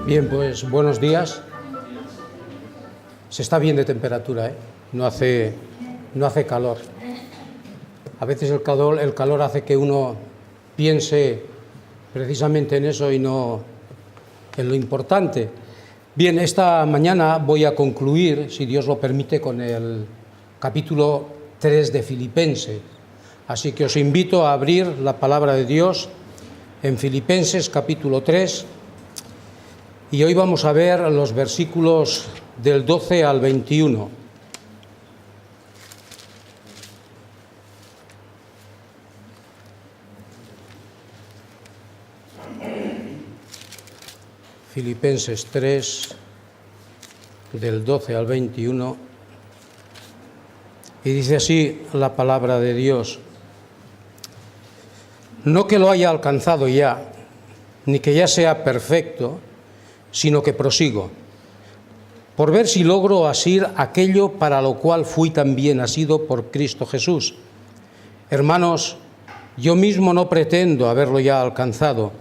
Bien, pues buenos días. Se está bien de temperatura, ¿eh? No hace calor. A veces el calor hace que uno piense precisamente en eso y no en lo importante. Bien, esta mañana voy a concluir, si Dios lo permite, con el capítulo 3 de Filipenses. Así que os invito a abrir la palabra de Dios en Filipenses capítulo 3. Y hoy vamos a ver los versículos del 12 al 21. Filipenses 3, del 12 al 21. Y dice así la palabra de Dios: no que lo haya alcanzado ya, ni que ya sea perfecto, sino que prosigo, por ver si logro asir aquello para lo cual fui también asido por Cristo Jesús. Hermanos, yo mismo no pretendo haberlo ya alcanzado,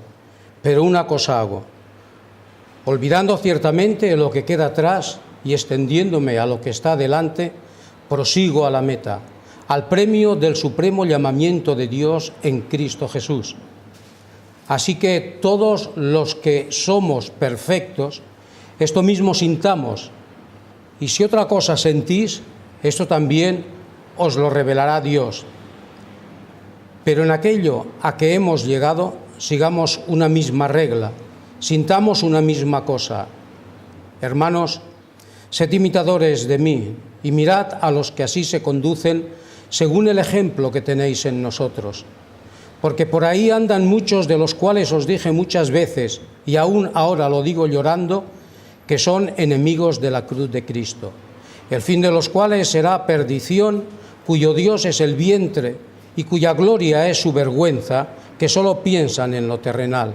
pero una cosa hago, olvidando ciertamente lo que queda atrás y extendiéndome a lo que está delante, prosigo a la meta, al premio del supremo llamamiento de Dios en Cristo Jesús. Así que todos los que somos perfectos, esto mismo sintamos, y si otra cosa sentís, esto también os lo revelará Dios. Pero en aquello a que hemos llegado, sigamos una misma regla, sintamos una misma cosa. Hermanos, sed imitadores de mí y mirad a los que así se conducen según el ejemplo que tenéis en nosotros. Porque por ahí andan muchos de los cuales os dije muchas veces, y aún ahora lo digo llorando, que son enemigos de la cruz de Cristo, el fin de los cuales será perdición, cuyo Dios es el vientre y cuya gloria es su vergüenza, que solo piensan en lo terrenal.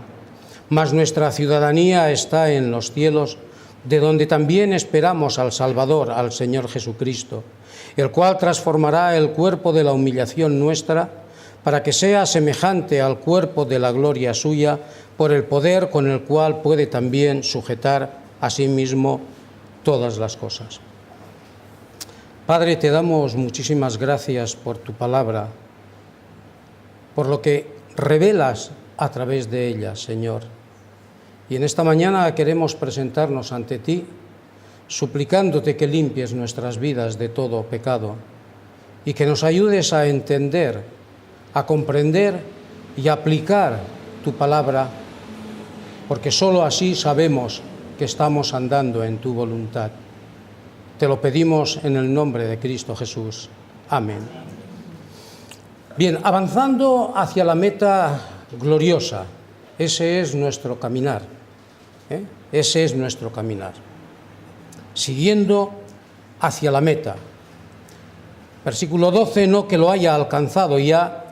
Mas nuestra ciudadanía está en los cielos, de donde también esperamos al Salvador, al Señor Jesucristo, el cual transformará el cuerpo de la humillación nuestra, para que sea semejante al cuerpo de la gloria suya, por el poder con el cual puede también sujetar a sí mismo todas las cosas. Padre, te damos muchísimas gracias por tu palabra, por lo que revelas a través de ella, Señor. Y en esta mañana queremos presentarnos ante ti, suplicándote que limpies nuestras vidas de todo pecado y que nos ayudes a entender, a comprender y a aplicar tu palabra, porque sólo así sabemos que estamos andando en tu voluntad. Te lo pedimos en el nombre de Cristo Jesús. Amén. Bien, avanzando hacia la meta gloriosa, ese es nuestro caminar, ese es nuestro caminar, siguiendo hacia la meta. Versículo 12, no que lo haya alcanzado ya,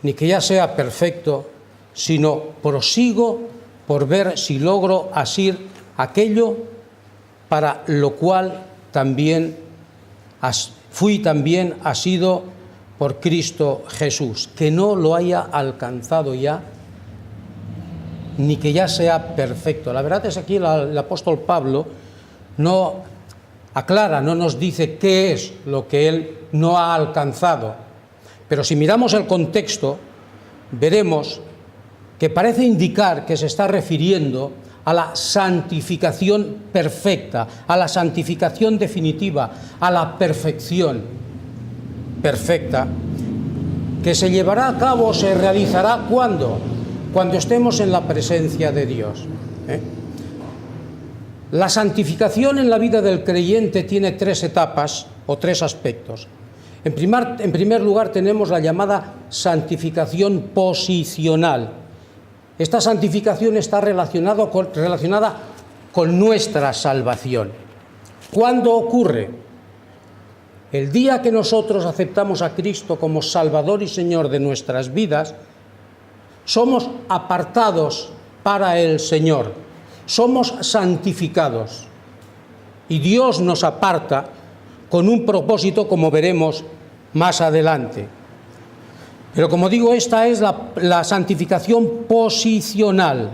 ni que ya sea perfecto, sino prosigo por ver si logro asir aquello para lo cual también fui también asido por Cristo Jesús, que no lo haya alcanzado ya, ni que ya sea perfecto. La verdad es que aquí el apóstol Pablo no aclara, no nos dice qué es lo que él no ha alcanzado. Pero si miramos el contexto, veremos que parece indicar que se está refiriendo a la santificación perfecta, a la santificación definitiva, a la perfección perfecta, que se llevará a cabo, se realizará ¿cuándo? Cuando estemos en la presencia de Dios. La santificación en la vida del creyente tiene tres etapas o tres aspectos. En primer lugar tenemos la llamada santificación posicional. Esta santificación está relacionada con nuestra salvación. ¿Cuándo ocurre? El día que nosotros aceptamos a Cristo como Salvador y Señor de nuestras vidas, somos apartados para el Señor, somos santificados y Dios nos aparta con un propósito, como veremos más adelante. Pero como digo, esta es la santificación posicional.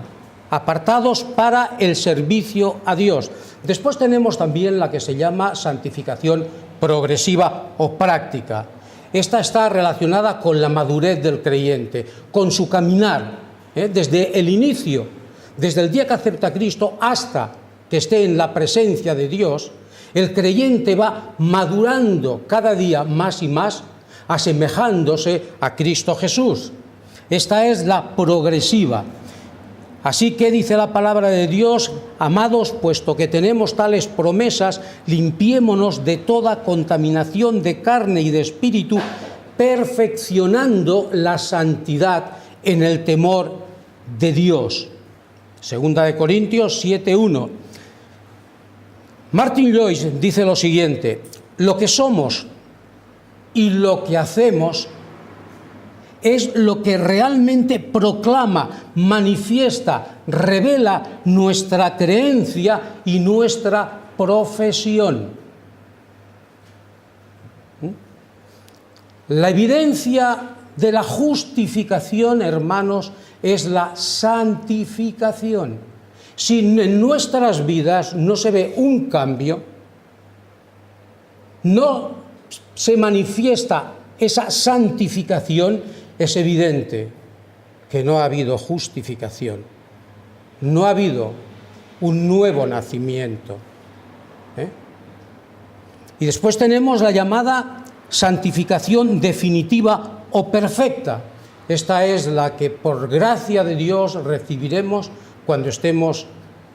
apartados para el servicio a Dios. Después tenemos también la que se llama santificación progresiva o práctica. Esta está relacionada con la madurez del creyente, con su caminar, desde el inicio, desde el día que acepta a Cristo hasta que esté en la presencia de Dios. El creyente va madurando cada día más y más, asemejándose a Cristo Jesús. Esta es la progresiva. Así que dice la palabra de Dios: amados, puesto que tenemos tales promesas, limpiémonos de toda contaminación de carne y de espíritu, perfeccionando la santidad en el temor de Dios. Segunda de Corintios 7:1. Martin Lloyd dice lo siguiente: lo que somos y lo que hacemos es lo que realmente proclama, manifiesta, revela nuestra creencia y nuestra profesión. La evidencia de la justificación, hermanos, es la santificación. Si en nuestras vidas no se ve un cambio, no se manifiesta esa santificación, es evidente que no ha habido justificación, no ha habido un nuevo nacimiento. Y después tenemos la llamada santificación definitiva o perfecta. Esta es la que por gracia de Dios recibiremos cuando estemos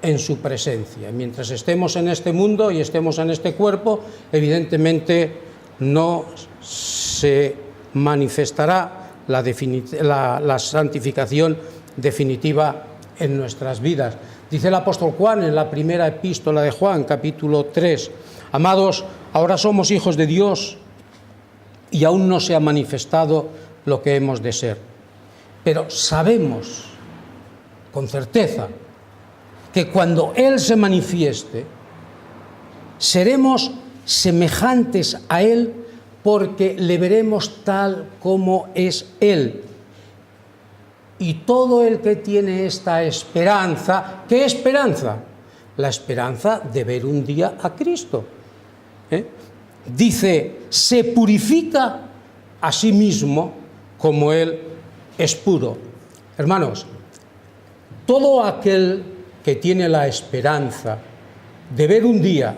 en su presencia. Mientras estemos en este mundo y estemos en este cuerpo, evidentemente no se manifestará la santificación definitiva en nuestras vidas. Dice el apóstol Juan en la primera epístola de Juan, capítulo 3, amados, ahora somos hijos de Dios y aún no se ha manifestado lo que hemos de ser. Pero sabemos con certeza que cuando Él se manifieste, seremos semejantes a Él, porque le veremos tal como es Él. Y todo el que tiene esta esperanza, ¿qué esperanza? La esperanza de ver un día a Cristo. Dice, se purifica a sí mismo como Él es puro. Hermanos, todo aquel que tiene la esperanza de ver un día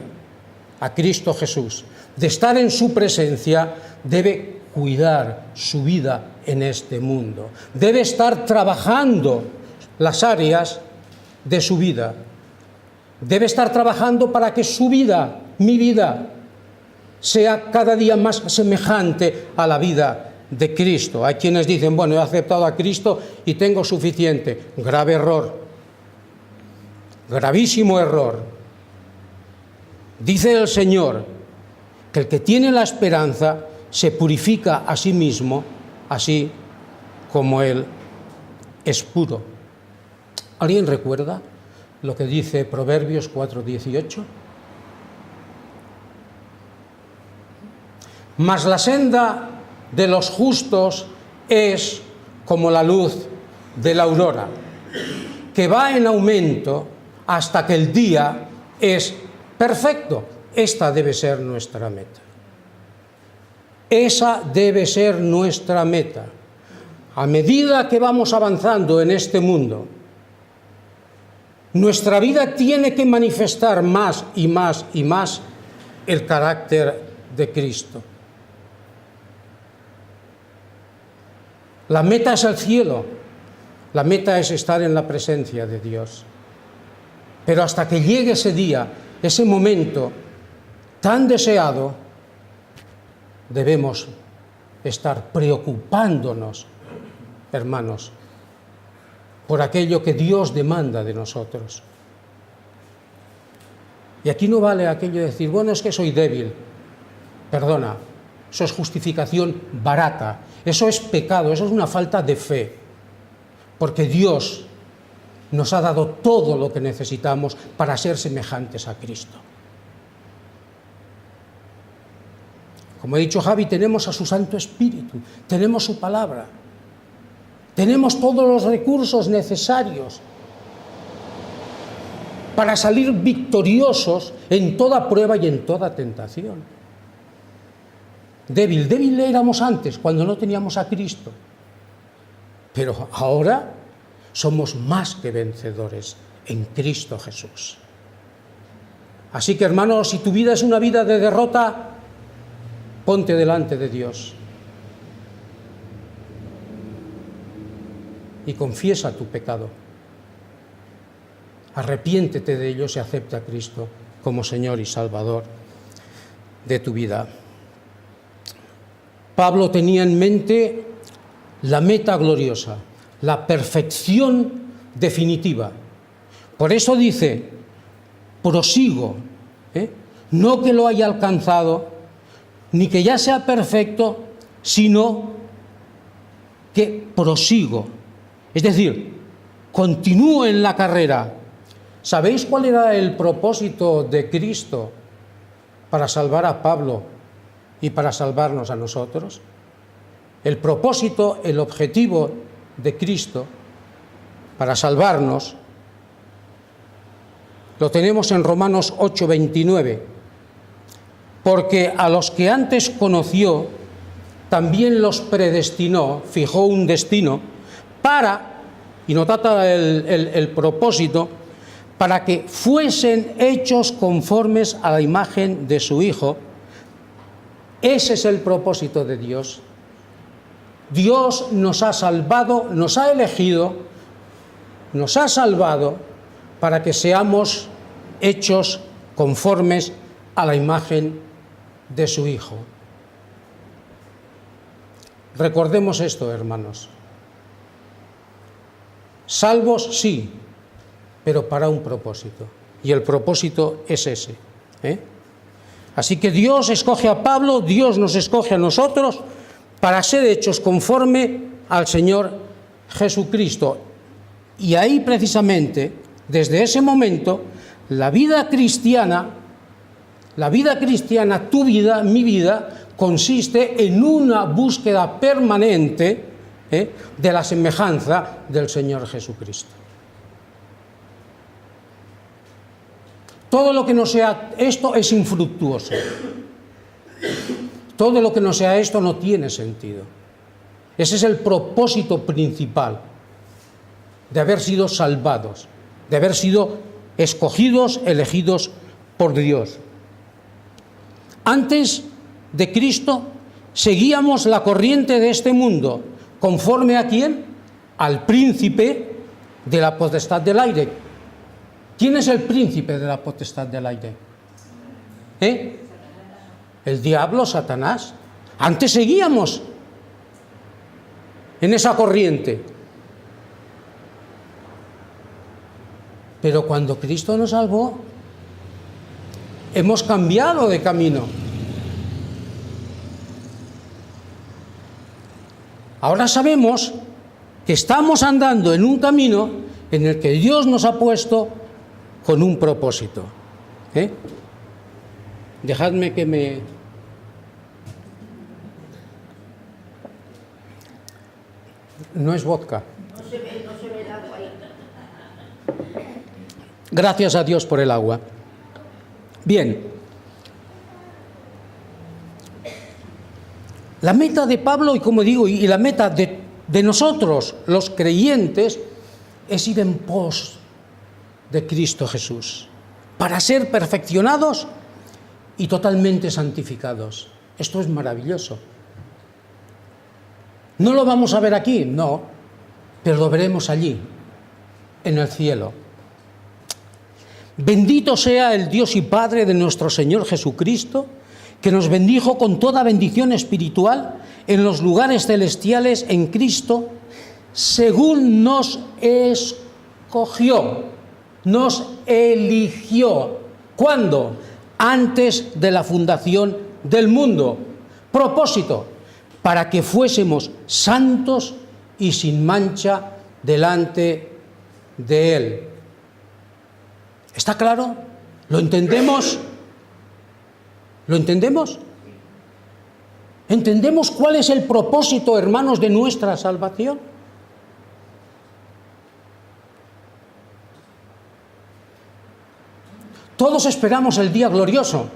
a Cristo Jesús, de estar en su presencia, debe cuidar su vida en este mundo. Debe estar trabajando las áreas de su vida. Debe estar trabajando para que su vida, mi vida, sea cada día más semejante a la vida de Cristo. Hay quienes dicen, bueno, he aceptado a Cristo y tengo suficiente. Grave error. Gravísimo error. Dice el Señor que el que tiene la esperanza se purifica a sí mismo, así como Él es puro. ¿Alguien recuerda lo que dice Proverbios 4:18? Mas la senda de los justos es como la luz de la aurora, que va en aumento hasta que el día es perfecto. Esta debe ser nuestra meta. Esa debe ser nuestra meta. A medida que vamos avanzando en este mundo, nuestra vida tiene que manifestar más y más y más el carácter de Cristo. La meta es el cielo, la meta es estar en la presencia de Dios. Pero hasta que llegue ese día, ese momento tan deseado, debemos estar preocupándonos, hermanos, por aquello que Dios demanda de nosotros. Y aquí no vale aquello de decir, bueno, es que soy débil. Perdona, eso es justificación barata, eso es pecado, eso es una falta de fe, porque Dios nos ha dado todo lo que necesitamos para ser semejantes a Cristo. Como ha dicho Javi, tenemos a su Santo Espíritu, tenemos su palabra, tenemos todos los recursos necesarios para salir victoriosos en toda prueba y en toda tentación. Débil éramos antes, cuando no teníamos a Cristo. Pero ahora somos más que vencedores en Cristo Jesús. Así que, hermanos, si tu vida es una vida de derrota, ponte delante de Dios y confiesa tu pecado. Arrepiéntete de ellos y acepta a Cristo como Señor y Salvador de tu vida. Pablo tenía en mente la meta gloriosa, la perfección definitiva. Por eso dice, prosigo, no que lo haya alcanzado, ni que ya sea perfecto, sino que prosigo. Es decir, continúo en la carrera. ¿Sabéis cuál era el propósito de Cristo para salvar a Pablo y para salvarnos a nosotros? El propósito, el objetivo de Cristo para salvarnos lo tenemos en Romanos 8:29. Porque a los que antes conoció, también los predestinó, fijó un destino, para, y notad el propósito, para que fuesen hechos conformes a la imagen de su Hijo. Ese es el propósito de Dios. Dios nos ha salvado, nos ha elegido, nos ha salvado para que seamos hechos conformes a la imagen de su Hijo. Recordemos esto, hermanos. Salvos, sí, pero para un propósito. Y el propósito es ese. Así que Dios escoge a Pablo, Dios nos escoge a nosotros para ser hechos conforme al Señor Jesucristo. Y ahí precisamente, desde ese momento, la vida cristiana, tu vida, mi vida, consiste en una búsqueda permanente de la semejanza del Señor Jesucristo. Todo lo que no sea esto es infructuoso. Todo lo que no sea esto no tiene sentido. Ese es el propósito principal de haber sido salvados, de haber sido escogidos, elegidos por Dios. Antes de Cristo seguíamos la corriente de este mundo. ¿Conforme a quién? Al príncipe de la potestad del aire. ¿Quién es el príncipe de la potestad del aire? El diablo, Satanás. Antes seguíamos en esa corriente. Pero cuando Cristo nos salvó, hemos cambiado de camino. Ahora sabemos que estamos andando en un camino en el que Dios nos ha puesto con un propósito. Dejadme que me... No es vodka. No se ve el agua ahí. Gracias a Dios por el agua. Bien. La meta de Pablo, y como digo, y la meta de nosotros, los creyentes, es ir en pos de Cristo Jesús, para ser perfeccionados y totalmente santificados. Esto es maravilloso. ¿No lo vamos a ver aquí? No, pero lo veremos allí, en el cielo. Bendito sea el Dios y Padre de nuestro Señor Jesucristo, que nos bendijo con toda bendición espiritual en los lugares celestiales en Cristo, según nos escogió, nos eligió. ¿Cuándo? Antes de la fundación del mundo. Propósito, para que fuésemos santos y sin mancha delante de Él. ¿Está claro? ¿Lo entendemos? ¿Lo entendemos? ¿Entendemos cuál es el propósito, hermanos, de nuestra salvación? Todos esperamos el día glorioso.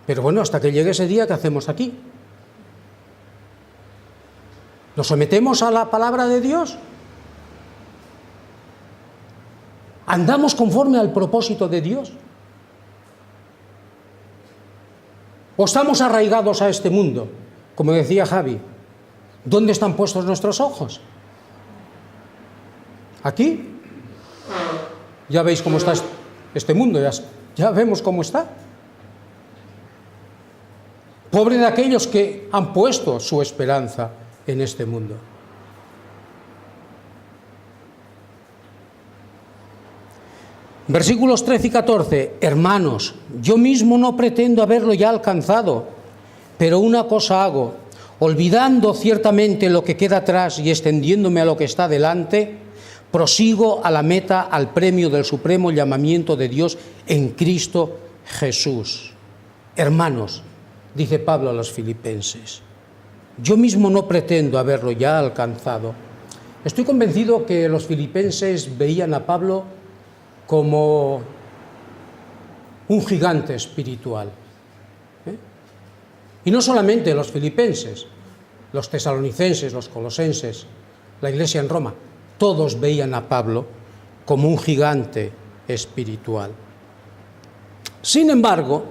Pero bueno, hasta que llegue ese día, ¿qué hacemos aquí? ¿Nos sometemos a la palabra de Dios? ¿Andamos conforme al propósito de Dios? ¿O estamos arraigados a este mundo? Como decía Javi, ¿dónde están puestos nuestros ojos? ¿Aquí? Ya veis cómo está este mundo, ya vemos cómo está. Pobre de aquellos que han puesto su esperanza en este mundo. Versículos 13 y 14. Hermanos, yo mismo no pretendo haberlo ya alcanzado, pero una cosa hago, olvidando ciertamente lo que queda atrás y extendiéndome a lo que está delante, prosigo a la meta, al premio del supremo llamamiento de Dios en Cristo Jesús. Hermanos, dice Pablo a los filipenses, yo mismo no pretendo haberlo ya alcanzado. Estoy convencido que los filipenses veían a Pablo como un gigante espiritual. Y no solamente los filipenses, los tesalonicenses, los colosenses, la iglesia en Roma, todos veían a Pablo como un gigante espiritual. Sin embargo,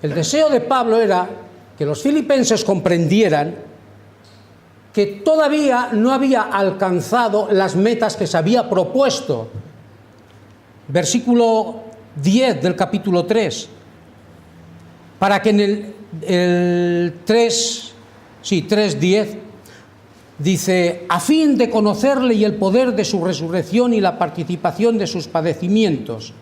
el deseo de Pablo era que los filipenses comprendieran que todavía no había alcanzado las metas que se había propuesto. Versículo 10 del capítulo 3. Para que en el 3:10 dice, a fin de conocerle y el poder de su resurrección y la participación de sus padecimientos,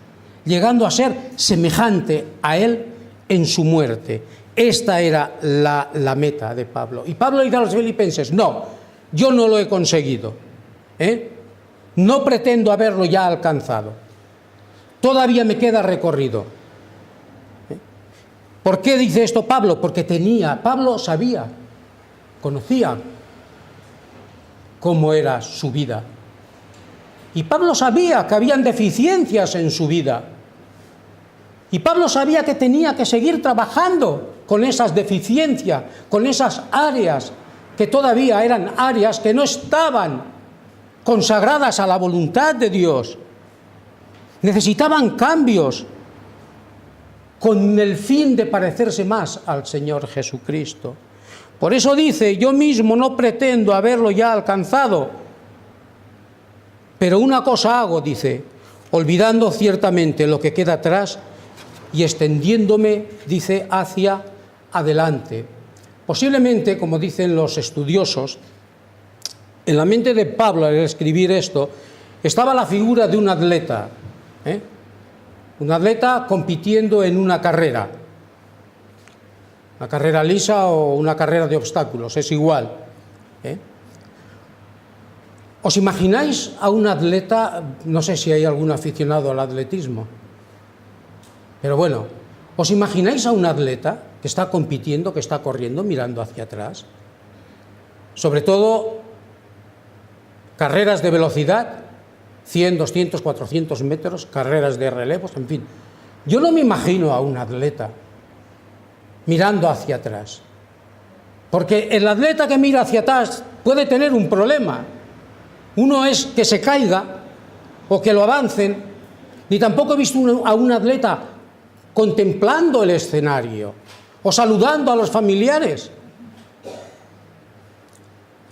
llegando a ser semejante a él en su muerte. Esta era la meta de Pablo. Y Pablo dice a los filipenses, no, yo no lo he conseguido. No pretendo haberlo ya alcanzado. Todavía me queda recorrido. ¿Por qué dice esto Pablo? Porque Pablo sabía, conocía cómo era su vida. Y Pablo sabía que habían deficiencias en su vida. Y Pablo sabía que tenía que seguir trabajando con esas deficiencias, con esas áreas que todavía eran áreas que no estaban consagradas a la voluntad de Dios. Necesitaban cambios con el fin de parecerse más al Señor Jesucristo. Por eso dice, yo mismo no pretendo haberlo ya alcanzado, pero una cosa hago, dice, olvidando ciertamente lo que queda atrás y extendiéndome, dice, hacia adelante. Posiblemente, como dicen los estudiosos, en la mente de Pablo al escribir esto, estaba la figura de un atleta, un atleta compitiendo en una carrera lisa o una carrera de obstáculos, es igual. ¿Os imagináis a un atleta? No sé si hay algún aficionado al atletismo, pero bueno, ¿os imagináis a un atleta que está compitiendo, que está corriendo, mirando hacia atrás? Sobre todo carreras de velocidad, 100, 200, 400 metros, carreras de relevos, en fin. Yo no me imagino a un atleta mirando hacia atrás, porque el atleta que mira hacia atrás puede tener un problema. Uno es que se caiga o que lo avancen, ni tampoco he visto a un atleta contemplando el escenario o saludando a los familiares.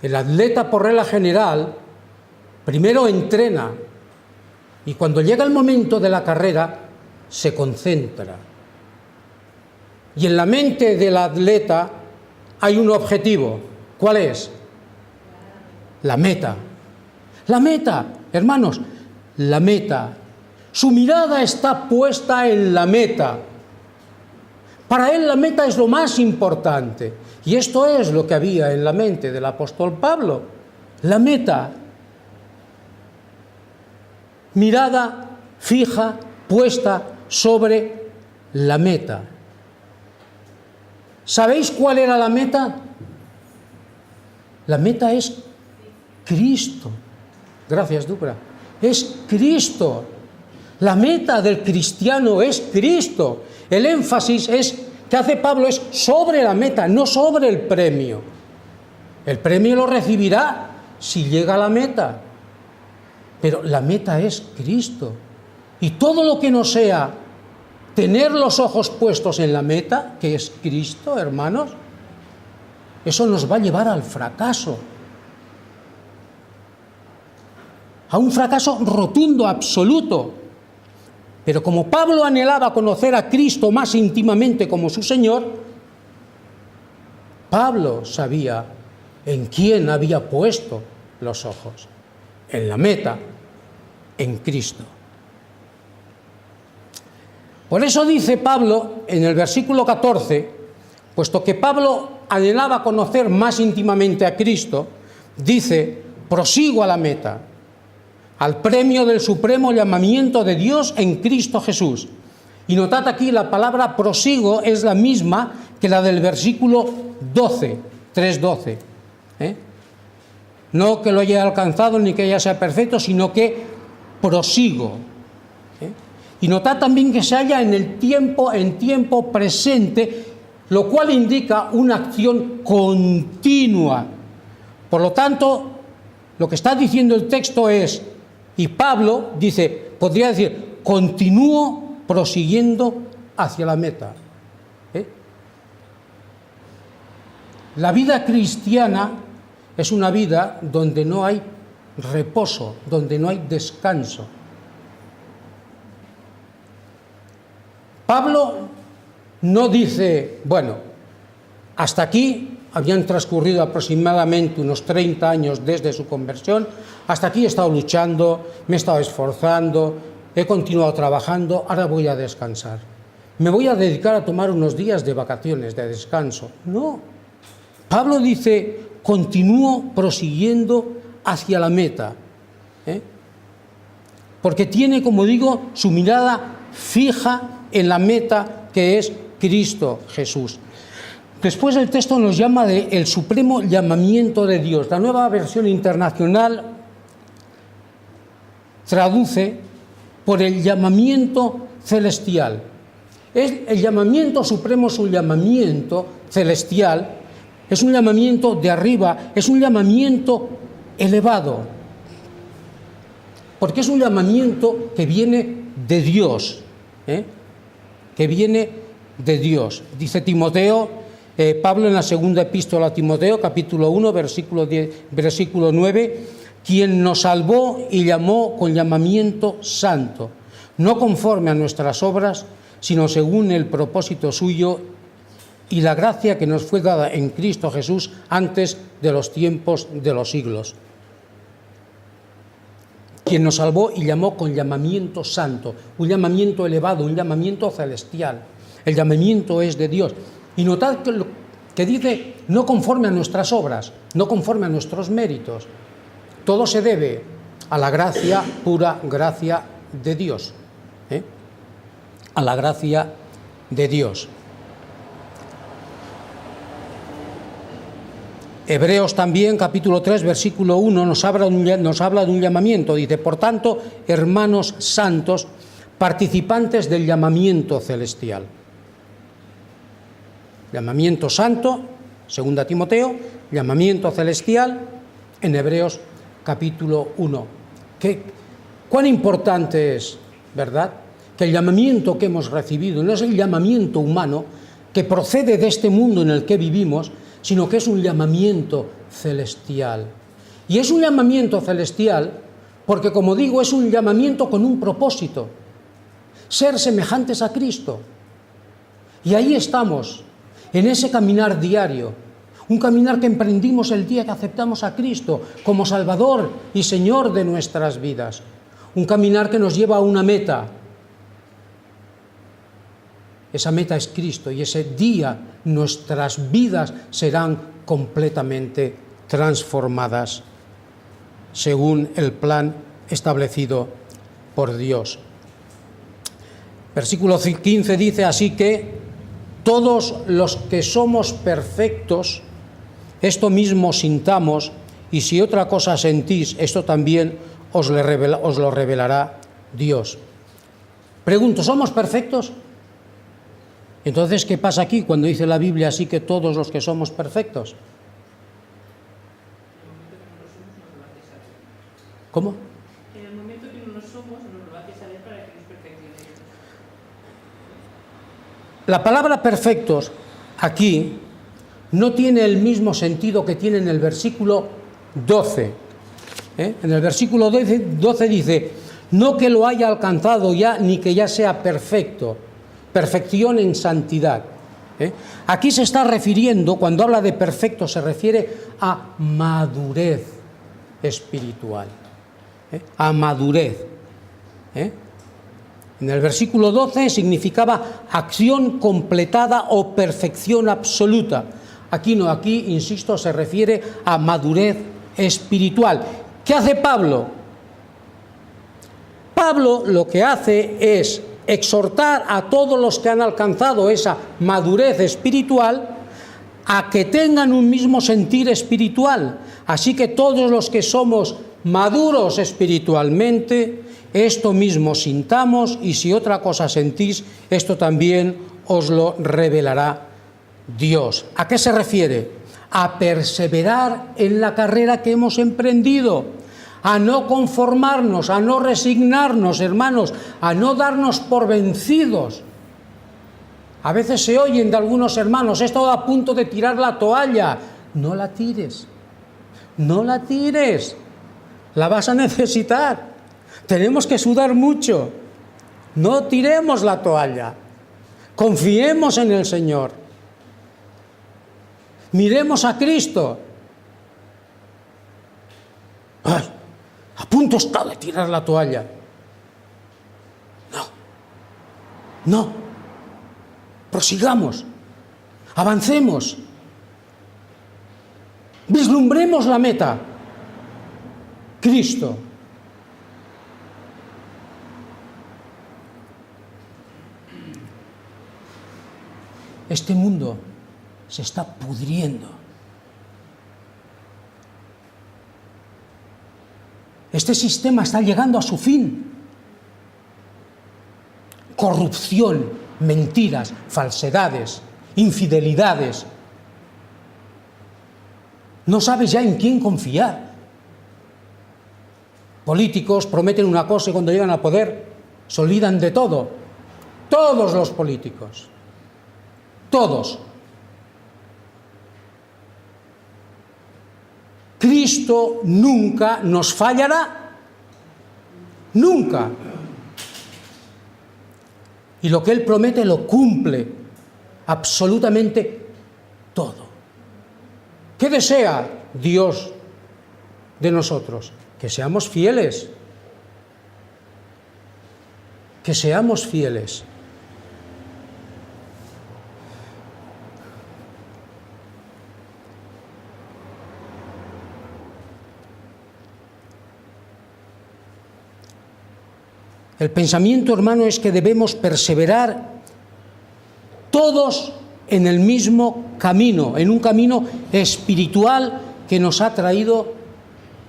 El atleta, por regla general, primero entrena y cuando llega el momento de la carrera se concentra. Y en la mente del atleta hay un objetivo. ¿Cuál es? La meta. La meta, hermanos, la meta. Su mirada está puesta en la meta. Para él la meta es lo más importante. Y esto es lo que había en la mente del apóstol Pablo. La meta. Mirada fija, puesta sobre la meta. ¿Sabéis cuál era la meta? La meta es Cristo. Gracias, Dupra. Es Cristo. La meta del cristiano es Cristo. El énfasis que hace Pablo es sobre la meta, no sobre el premio. El premio lo recibirá si llega a la meta. Pero la meta es Cristo. Y todo lo que no sea tener los ojos puestos en la meta, que es Cristo, hermanos, eso nos va a llevar al fracaso. A un fracaso rotundo, absoluto. Pero como Pablo anhelaba conocer a Cristo más íntimamente como su Señor, Pablo sabía en quién había puesto los ojos. En la meta, en Cristo. Por eso dice Pablo en el versículo 14, puesto que Pablo anhelaba conocer más íntimamente a Cristo, dice: prosigo a la meta, al premio del supremo llamamiento de Dios en Cristo Jesús. Y notad aquí, la palabra prosigo es la misma que la del versículo 12, 3:12. No que lo haya alcanzado ni que ya sea perfecto, sino que prosigo. Y notad también que se halla en tiempo presente, lo cual indica una acción continua. Por lo tanto, lo que está diciendo el texto es, y Pablo dice, podría decir, continúo prosiguiendo hacia la meta. La vida cristiana es una vida donde no hay reposo, donde no hay descanso. Pablo no dice, bueno, hasta aquí habían transcurrido aproximadamente unos 30 años desde su conversión, hasta aquí he estado luchando, me he estado esforzando, he continuado trabajando, ahora voy a descansar. Me voy a dedicar a tomar unos días de vacaciones, de descanso. No. Pablo dice, continúo prosiguiendo hacia la meta. Porque tiene, como digo, su mirada fija en la meta que es Cristo Jesús. Después el texto nos llama de el supremo llamamiento de Dios. La Nueva Versión Internacional traduce por el llamamiento celestial. Es el llamamiento supremo, su llamamiento celestial, es un llamamiento de arriba, es un llamamiento elevado, porque es un llamamiento que viene de Dios, que viene de Dios. Dice Timoteo, Pablo en la segunda epístola a Timoteo, capítulo 1, versículo 9, quien nos salvó y llamó con llamamiento santo, no conforme a nuestras obras, sino según el propósito suyo y la gracia que nos fue dada en Cristo Jesús antes de los tiempos de los siglos. Quien nos salvó y llamó con llamamiento santo, un llamamiento elevado, un llamamiento celestial. El llamamiento es de Dios. Y notad que dice, no conforme a nuestras obras, no conforme a nuestros méritos. Todo se debe a la gracia, pura gracia de Dios. A la gracia de Dios. Hebreos también, capítulo 3, versículo 1, nos habla de un llamamiento. Dice, por tanto, hermanos santos, participantes del llamamiento celestial. Llamamiento santo, 2 Timoteo, llamamiento celestial, en Hebreos capítulo 1. ¿Cuán importante es, verdad?, que el llamamiento que hemos recibido no es el llamamiento humano que procede de este mundo en el que vivimos, sino que es un llamamiento celestial. Y es un llamamiento celestial porque, como digo, es un llamamiento con un propósito, ser semejantes a Cristo. Y ahí estamos, en ese caminar diario, un caminar que emprendimos el día que aceptamos a Cristo como Salvador y Señor de nuestras vidas. Un caminar que nos lleva a una meta. Esa meta es Cristo y ese día nuestras vidas serán completamente transformadas según el plan establecido por Dios. Versículo 15 dice, así que todos los que somos perfectos, esto mismo sintamos, y si otra cosa sentís, esto también os lo revelará Dios. Pregunto, ¿somos perfectos? Entonces, ¿qué pasa aquí cuando dice la Biblia así que todos los que somos perfectos? ¿Cómo? En el momento que no lo somos, nos lo hace saber para que nos perfeccionemos. La palabra perfectos aquí no tiene el mismo sentido que tiene en el versículo 12. En el versículo 12 dice, no que lo haya alcanzado ya, ni que ya sea perfecto, perfección en santidad. Aquí se está refiriendo, cuando habla de perfecto, se refiere a madurez espiritual, a madurez. En el versículo 12 significaba acción completada o perfección absoluta. Aquí no, aquí, insisto, se refiere a madurez espiritual. ¿Qué hace Pablo? Pablo lo que hace es exhortar a todos los que han alcanzado esa madurez espiritual a que tengan un mismo sentir espiritual. Así que todos los que somos maduros espiritualmente, esto mismo sintamos, y si otra cosa sentís, esto también os lo revelará Dios. ¿A qué se refiere? A perseverar en la carrera que hemos emprendido, a no conformarnos, a no resignarnos, hermanos, a no darnos por vencidos. A veces se oyen de algunos hermanos, he estado a punto de tirar la toalla. No la tires, no la tires, la vas a necesitar. Tenemos que sudar mucho. No tiremos la toalla. Confiemos en el Señor. Miremos a Cristo. ¡Ay! A punto está de tirar la toalla. No. Prosigamos. Avancemos. Vislumbremos la meta. Cristo. Este mundo se está pudriendo. Este sistema está llegando a su fin. Corrupción, mentiras, falsedades, infidelidades. No sabes ya en quién confiar. Políticos prometen una cosa y cuando llegan al poder se olvidan de todo. Todos los políticos. Todos. Cristo nunca nos fallará. Nunca. Y lo que Él promete lo cumple. Absolutamente todo. ¿Qué desea Dios de nosotros? Que seamos fieles. Que seamos fieles. El pensamiento, hermano, es que debemos perseverar todos en el mismo camino, en un camino espiritual que nos ha traído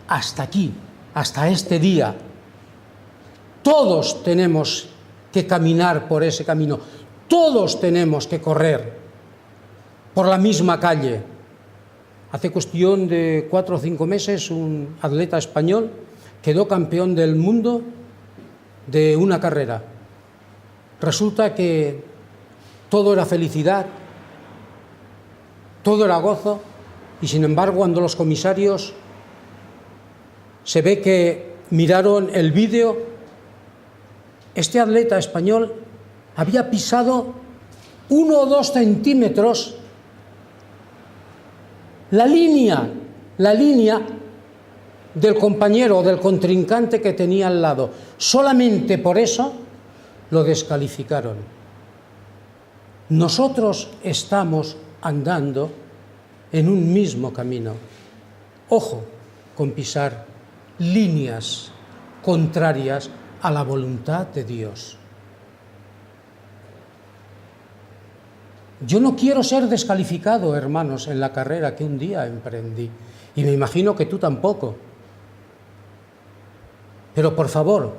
hasta aquí, hasta este día. Todos tenemos que caminar por ese camino, todos tenemos que correr por la misma calle. Hace cuestión de 4 o 5 meses, un atleta español quedó campeón del mundo de una carrera. Resulta que todo era felicidad, todo era gozo, y sin embargo cuando los comisarios se ve que miraron el vídeo, este atleta español había pisado 1 o 2 centímetros la línea del compañero o del contrincante que tenía al lado. Solamente por eso lo descalificaron. Nosotros estamos andando en un mismo camino. Ojo con pisar líneas contrarias a la voluntad de Dios. Yo no quiero ser descalificado, hermanos, en la carrera que un día emprendí, y me imagino que tú tampoco. Pero por favor,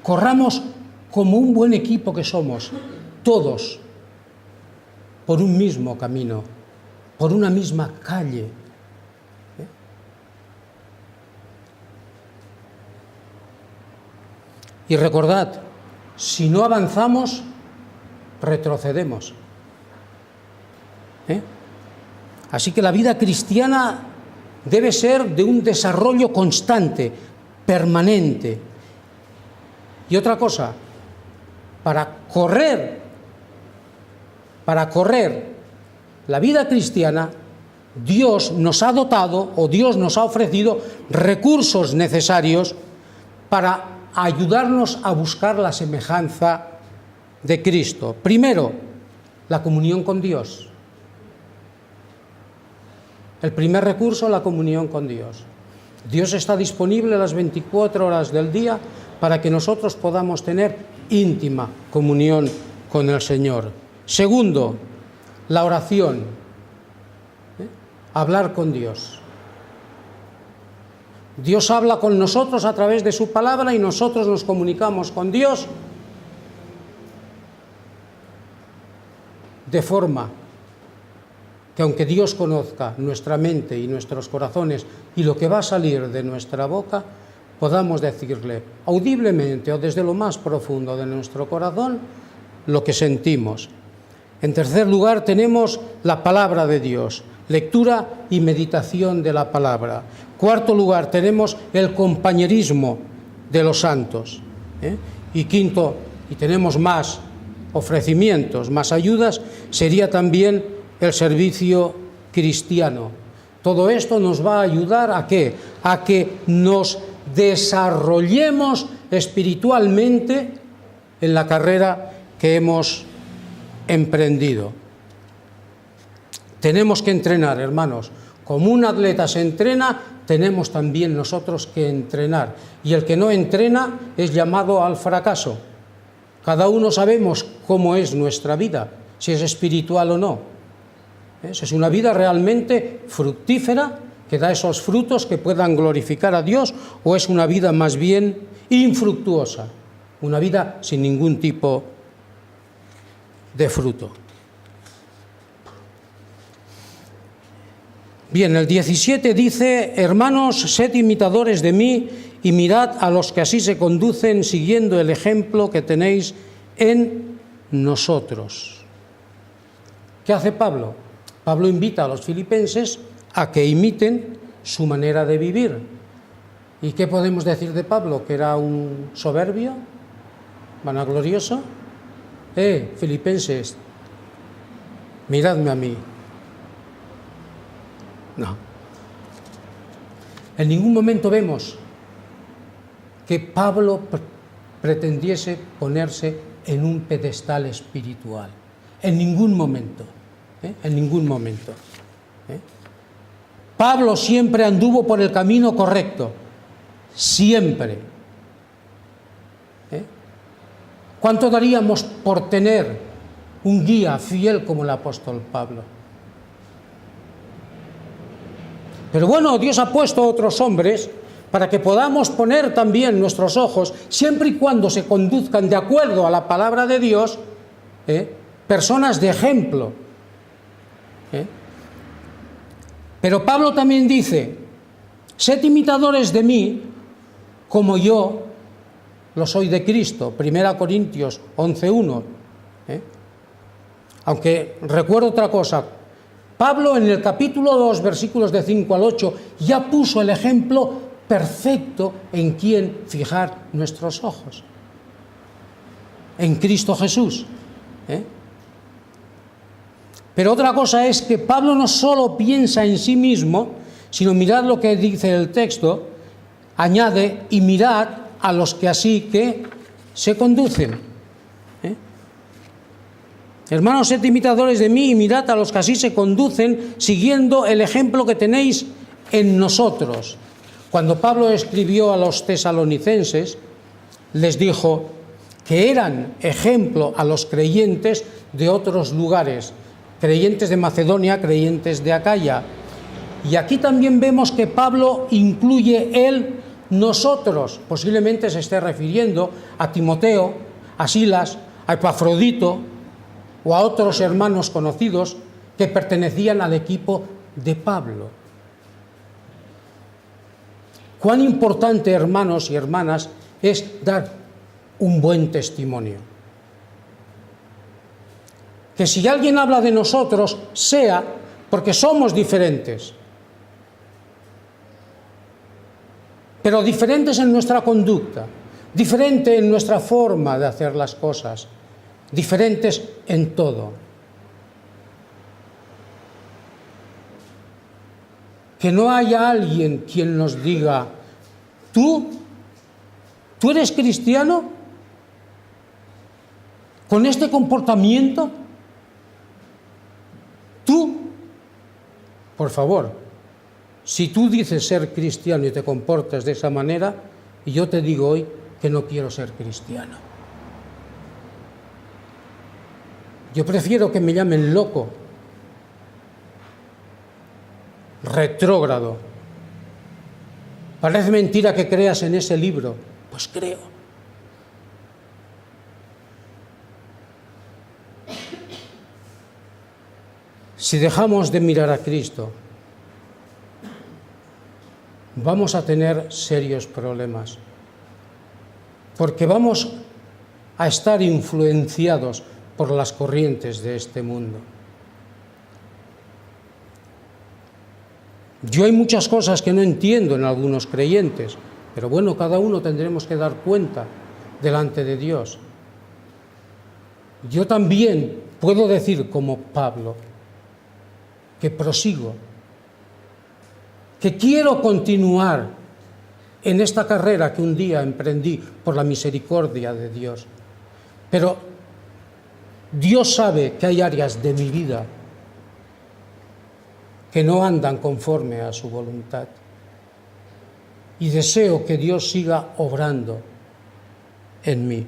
corramos como un buen equipo que somos, todos, por un mismo camino, por una misma calle. Y recordad, si no avanzamos, retrocedemos. Así que la vida cristiana debe ser de un desarrollo constante, permanente. Y otra cosa, para correr la vida cristiana, Dios nos ha dotado o Dios nos ha ofrecido recursos necesarios para ayudarnos a buscar la semejanza de Cristo. Primero, la comunión con Dios. El primer recurso, la comunión con Dios. Dios está disponible las 24 horas del día para que nosotros podamos tener íntima comunión con el Señor. Segundo, la oración. Hablar con Dios. Dios habla con nosotros a través de su palabra y nosotros nos comunicamos con Dios de forma que aunque Dios conozca nuestra mente y nuestros corazones y lo que va a salir de nuestra boca, podamos decirle audiblemente o desde lo más profundo de nuestro corazón lo que sentimos. En tercer lugar, tenemos la palabra de Dios, lectura y meditación de la palabra. Cuarto lugar, tenemos el compañerismo de los santos. Y quinto, y tenemos más ofrecimientos, más ayudas, sería también el servicio cristiano. Todo esto nos va a ayudar ¿a qué? A que nos desarrollemos espiritualmente en la carrera que hemos emprendido. Tenemos que entrenar, hermanos. Como un atleta se entrena, tenemos también nosotros que entrenar. Y el que no entrena es llamado al fracaso. Cada uno sabemos cómo es nuestra vida, si es espiritual o no. Si es una vida realmente fructífera, que da esos frutos que puedan glorificar a Dios, o es una vida más bien infructuosa, una vida sin ningún tipo de fruto. Bien, el 17 dice: hermanos, sed imitadores de mí y mirad a los que así se conducen, siguiendo el ejemplo que tenéis en nosotros. ¿Qué hace Pablo? Pablo invita a los filipenses a que imiten su manera de vivir. ¿Y qué podemos decir de Pablo? ¿Que era un soberbio? ¿Vanaglorioso? Filipenses, miradme a mí. No. En ningún momento vemos que Pablo pretendiese ponerse en un pedestal espiritual. En ningún momento. En ningún momento. Pablo siempre anduvo por el camino correcto. Siempre. ¿Cuánto daríamos por tener un guía fiel como el apóstol Pablo? Pero bueno, Dios ha puesto a otros hombres para que podamos poner también nuestros ojos, siempre y cuando se conduzcan de acuerdo a la palabra de Dios, personas de ejemplo. Pero Pablo también dice: sed imitadores de mí como yo lo soy de Cristo. 1 Corintios 11:1. Aunque recuerdo otra cosa, Pablo en el capítulo 2, versículos de 5 al 8, ya puso el ejemplo perfecto en quien fijar nuestros ojos. En Cristo Jesús. Pero otra cosa es que Pablo no solo piensa en sí mismo, sino mirad lo que dice el texto, añade: y mirad a los que así que se conducen. Hermanos, sed imitadores de mí y mirad a los que así se conducen, siguiendo el ejemplo que tenéis en nosotros. Cuando Pablo escribió a los tesalonicenses, les dijo que eran ejemplo a los creyentes de otros lugares, creyentes de Macedonia, creyentes de Acaya. Y aquí también vemos que Pablo incluye él Nosotros, posiblemente se esté refiriendo a Timoteo, a Silas, a Epafrodito o a otros hermanos conocidos que pertenecían al equipo de Pablo. Cuán importante, hermanos y hermanas, es dar un buen testimonio. Que si alguien habla de nosotros, sea porque somos diferentes, pero diferentes en nuestra conducta, diferente en nuestra forma de hacer las cosas, diferentes en todo. Que no haya alguien quien nos diga, ¿tú eres cristiano? ¿Con este comportamiento? ¿Tú? Por favor, si tú dices ser cristiano y te comportas de esa manera, yo te digo hoy que no quiero ser cristiano. Yo prefiero que me llamen loco, retrógrado. Parece mentira que creas en ese libro. Pues creo. Si dejamos de mirar a Cristo, vamos a tener serios problemas, porque vamos a estar influenciados por las corrientes de este mundo. Yo hay muchas cosas que no entiendo en algunos creyentes, pero bueno, cada uno tendremos que dar cuenta delante de Dios. Yo también puedo decir como Pablo que prosigo, que quiero continuar en esta carrera que un día emprendí por la misericordia de Dios. Pero Dios sabe que hay áreas de mi vida que no andan conforme a su voluntad. Y deseo que Dios siga obrando en mí.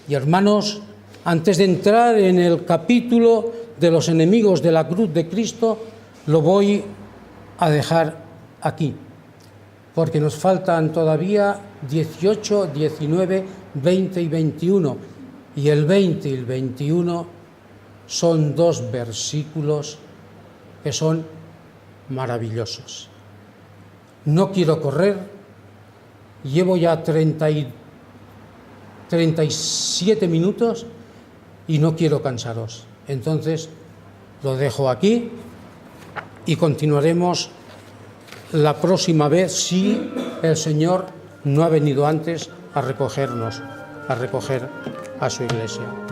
Y hermanos, antes de entrar en el capítulo de los enemigos de la cruz de Cristo, lo voy a dejar aquí, porque nos faltan todavía 18, 19, 20 y 21. Y el 20 y el 21 son dos versículos que son maravillosos. No quiero correr, llevo ya 37 minutos y no quiero cansaros. Entonces lo dejo aquí y continuaremos la próxima vez si el Señor no ha venido antes a recogernos, a recoger a su iglesia.